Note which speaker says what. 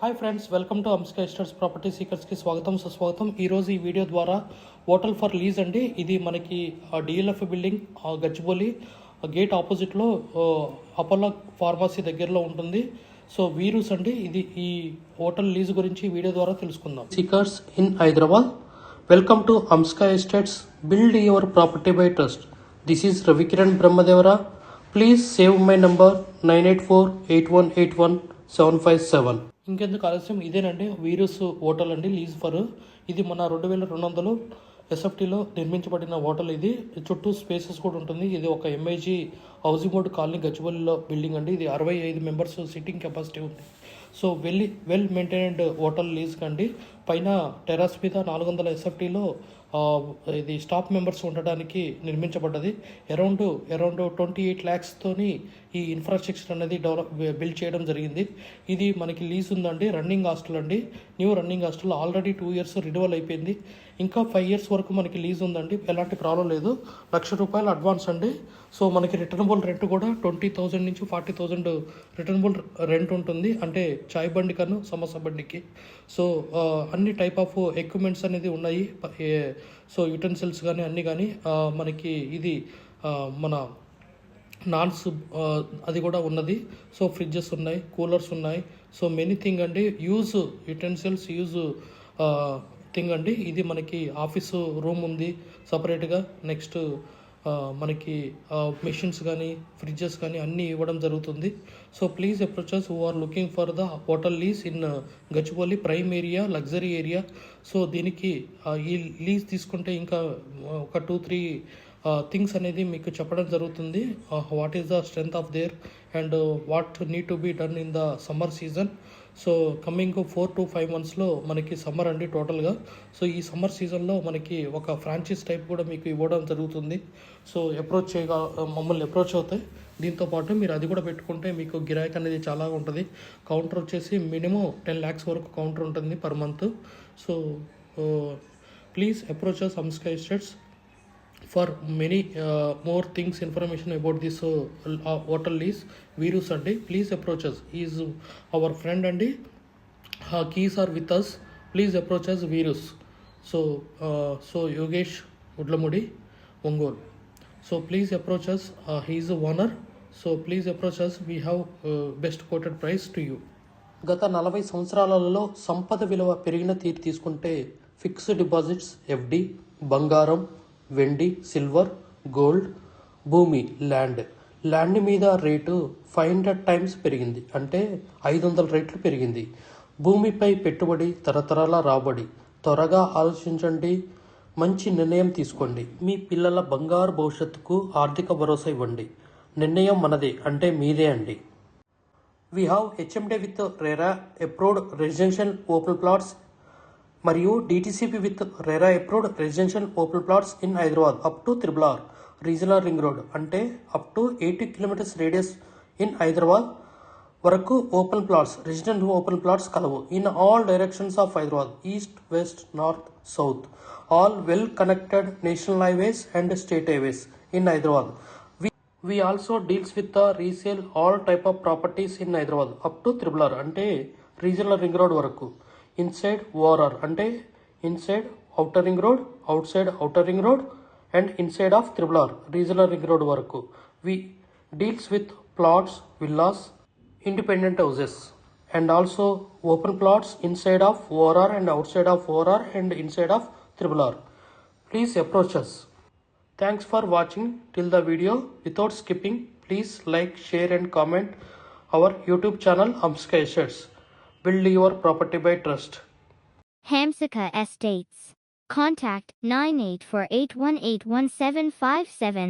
Speaker 1: Hi friends, welcome to Amska estates property సీకర్స్కి స్వాగతం సుస్వాగతం. ఈరోజు ఈ వీడియో ద్వారా హోటల్ ఫర్ లీజ్ అండి. ఇది మనకి డిఎల్ఎఫ్ బిల్డింగ్ గచ్చిబౌలి గేట్ ఆపోజిట్లో అపోలో ఫార్మసీ దగ్గరలో ఉంటుంది. సో వీరూస్ అండి. ఇది ఈ హోటల్ లీజ్ గురించి వీడియో ద్వారా తెలుసుకుందాం. Seekers in Hyderabad, welcome to Amska estates, build your property by trust. This is Ravikiran Brahmadevara. Please save my number 9848181757. ఇంకెందుకు ఆలస్యం, ఇదేనండి వీరూస్ హోటల్ అండి, లీజ్ ఫర్. ఇది మన 2200 ఎస్ఎఫ్టీలో నిర్మించబడిన హోటల్. ఇది చుట్టూ స్పేసెస్ కూడా ఉంటుంది. ఇది ఒక ఎంఐజీ హౌసింగ్ బోర్డు కాలనీ గచ్చిబౌలిలో బిల్డింగ్ అండి. ఇది 65 మెంబర్స్ సిట్టింగ్ కెపాసిటీ ఉంది. So well maintained hotel lease కండి. పైన టెర్రస్ మీద 400 ఎస్ఎఫ్టీలో ఇది స్టాఫ్ మెంబర్స్ ఉండడానికి నిర్మించబడ్డది. అరౌండ్ 28 lakhs-తోని ఈ ఇన్ఫ్రాస్ట్రక్చర్ అనేది బిల్డ్ చేయడం జరిగింది. ఇది మనకి లీజ్ ఉందండి. రన్నింగ్ హాస్టల్ అండి, new running hostel. Already 2 years renewal అయిపోయింది. ఇంకా 5 years వరకు మనకి లీజ్ ఉందండి. ఎలాంటి ప్రాబ్లం లేదు. ₹1,00,000 అడ్వాన్స్ అండి. సో మనకి రిటర్నబుల్ రెంట్ కూడా 20,000 నుంచి 40,000 రిటర్నబుల్ రెంట్ ఉంటుంది. అంటే చాయ్ బండి కన్నా సమోసా బండికి. సో అన్ని టైప్ ఆఫ్ ఎక్విప్మెంట్స్ అనేది ఉన్నాయి. సో యుటెన్సిల్స్ కానీ అన్నీ కానీ మనకి ఇది మన నాన్స్ అది కూడా ఉన్నది. సో ఫ్రిడ్జెస్ ఉన్నాయి, కూలర్స్ ఉన్నాయి. సో మెనీ థింగ్ అండి. యూజ్ యుటెన్సిల్స్, యూజ్ థింగ్ అండి. ఇది మనకి ఆఫీసు రూమ్ ఉంది సపరేట్గా. నెక్స్ట్ మనకి మెషిన్స్ కానీ ఫ్రిడ్జెస్ కానీ అన్నీ ఇవ్వడం జరుగుతుంది. So please approaches who are looking for the hotel lease in Gachibowli prime area, luxury area. So దీనికి ఈ లీజ్ తీసుకుంటే ఇంకా ఒక 2-3 థింగ్స్ అనేది మీకు చెప్పడం జరుగుతుంది. What is the strength of there and what need to be done in the summer season. So coming 4 to 5 monthsలో మనకి సమ్మర్ అండి టోటల్గా. సో ఈ సమ్మర్ సీజన్లో మనకి ఒక ఫ్రాంచైజ్ టైప్ కూడా మీకు ఇవ్వడం జరుగుతుంది. సో మమ్మల్ని అప్రోచ్ అవుతాయి. దీంతోపాటు మీరు అది కూడా పెట్టుకుంటే మీకు గిరాకీ అనేది చాలా ఉంటుంది. కౌంటర్ వచ్చేసి మినిమం 10 lakhs వరకు కౌంటర్ ఉంటుంది per month. So please approach us Amska estates for many more things information about this hotel lease Veeru's అండి. Please approach us. Is our friend అండి. Keys are with us. Please approach us Veeru's. So Yogesh Udlamudi, Ongole. So please approach us. He is owner. So please approach us. We have best quoted price to you. గత 40 సంవత్సరాలలో సంపద విలువ పెరిగిన తీరు తీసుకుంటే fixed deposits, FD, బంగారం, వెండి, సిల్వర్, గోల్డ్, భూమి, ల్యాండ్ మీద రేటు 500 times పెరిగింది. అంటే 500 రెట్లు పెరిగింది. భూమిపై పెట్టుబడి తరతరాల రాబడి. త్వరగా ఆలోచించండి, మంచి నిర్ణయం తీసుకోండి. మీ పిల్లల బంగారు భవిష్యత్తుకు ఆర్థిక భరోసా ఇవ్వండి. నిర్ణయం మనదే, అంటే మీదే అండి. We have HMDA with RERA approved residential open plots మరియు DTCP with RERA approved residential open plots in Hyderabad up to RRR regional ring road. అంటే up to 80 kilometers radius in Hyderabad వరకు open plots, residential open plots కలవు. In all directions of Hyderabad, east, west, north, south. All well connected national highways and state highways in Hyderabad. We also deals with the resale all type of properties in Hyderabad up to RRR అంటే regional ring road వరకు. Inside ORR అంటే inside outer ring road, outside outer ring road and inside of RRR regional ring road వరకు. We deals with plots, villas, independent houses and also open plots inside of ORR and outside of ORR and inside of RRR. Please approach us. Thanks for watching till the video. Without skipping, please like, share and comment our YouTube channel Hamsika Estates. Build your property by trust.
Speaker 2: Hamsika Estates. Contact 9848181757.